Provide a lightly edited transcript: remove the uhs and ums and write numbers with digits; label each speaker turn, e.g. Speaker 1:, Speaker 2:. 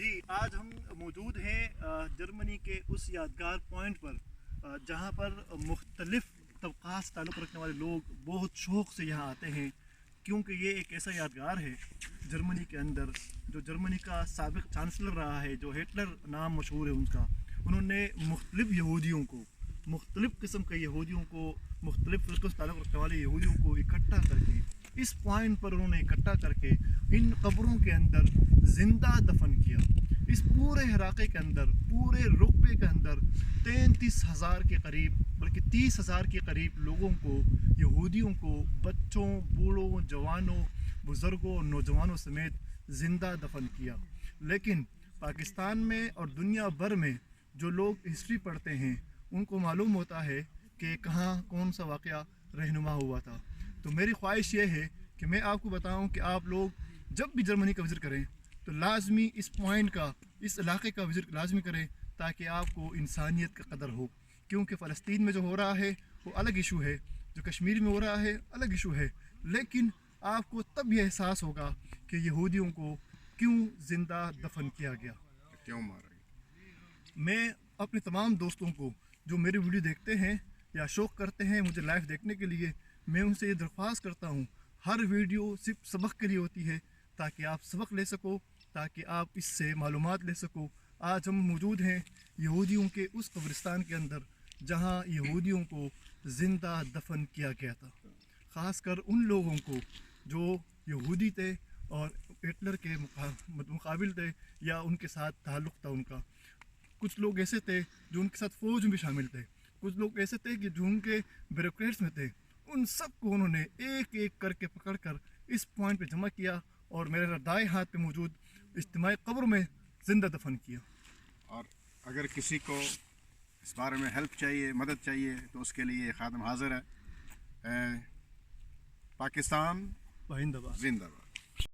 Speaker 1: جی آج ہم موجود ہیں جرمنی کے اس یادگار پوائنٹ پر جہاں پر مختلف طبقات سے تعلق رکھنے والے لوگ بہت شوق سے یہاں آتے ہیں، کیونکہ یہ ایک ایسا یادگار ہے جرمنی کے اندر جو جرمنی کا سابق چانسلر رہا ہے، جو ہٹلر نام مشہور ہے ان کا. انہوں نے مختلف یہودیوں کو، مختلف قسم کے یہودیوں کو، مختلف فرقوں سے تعلق رکھنے والے یہودیوں کو اکٹھا کر کے اس پوائنٹ پر انہوں نے اکٹھا کر کے ان قبروں کے اندر زندہ دفن کیا. اس پورے علاقے کے اندر، پورے رقبے کے اندر 33,000 کے قریب، بلکہ 30,000 کے قریب لوگوں کو، یہودیوں کو، بچوں، بوڑھوں، جوانوں، بزرگوں، نوجوانوں سمیت زندہ دفن کیا. لیکن پاکستان میں اور دنیا بھر میں جو لوگ ہسٹری پڑھتے ہیں ان کو معلوم ہوتا ہے کہ کہاں کون سا واقعہ رہنما ہوا تھا. تو میری خواہش یہ ہے کہ میں آپ کو بتاؤں کہ آپ لوگ جب بھی جرمنی کا وزٹ کریں تو لازمی اس پوائنٹ کا، اس علاقے کا وزٹ لازمی کریں، تاکہ آپ کو انسانیت کا قدر ہو. کیونکہ فلسطین میں جو ہو رہا ہے وہ الگ ایشو ہے، جو کشمیر میں ہو رہا ہے الگ ایشو ہے، لیکن آپ کو تب یہ احساس ہوگا کہ یہودیوں کو کیوں زندہ دفن کیا گیا،
Speaker 2: کیوں مارا گیا.
Speaker 1: میں اپنے تمام دوستوں کو جو میری ویڈیو دیکھتے ہیں یا شوق کرتے ہیں مجھے لائیو دیکھنے کے لیے، میں ان سے یہ درخواست کرتا ہوں، ہر ویڈیو صرف سبق کے لیے ہوتی ہے تاکہ آپ سبق لے سکو، تاکہ آپ اس سے معلومات لے سکو. آج ہم موجود ہیں یہودیوں کے اس قبرستان کے اندر جہاں یہودیوں کو زندہ دفن کیا گیا تھا. خاص کر ان لوگوں کو جو یہودی تھے اور ہٹلر کے مقابل تھے یا ان کے ساتھ تعلق تھا ان کا. کچھ لوگ ایسے تھے جو ان کے ساتھ فوج میں بھی شامل تھے، کچھ لوگ ایسے تھے کہ جو ان کے بیوروکریٹس میں تھے. ان سب کو انہوں نے ایک ایک کر کے پکڑ کر اس پوائنٹ پہ جمع کیا اور میرے دائیں ہاتھ پہ موجود اجتماعی قبر میں زندہ دفن کیا.
Speaker 2: اور اگر کسی کو اس بارے میں ہیلپ چاہیے، مدد چاہیے، تو اس کے لیے خادم حاضر ہے. پاکستان
Speaker 1: زندہ باد.
Speaker 2: زندہ باد.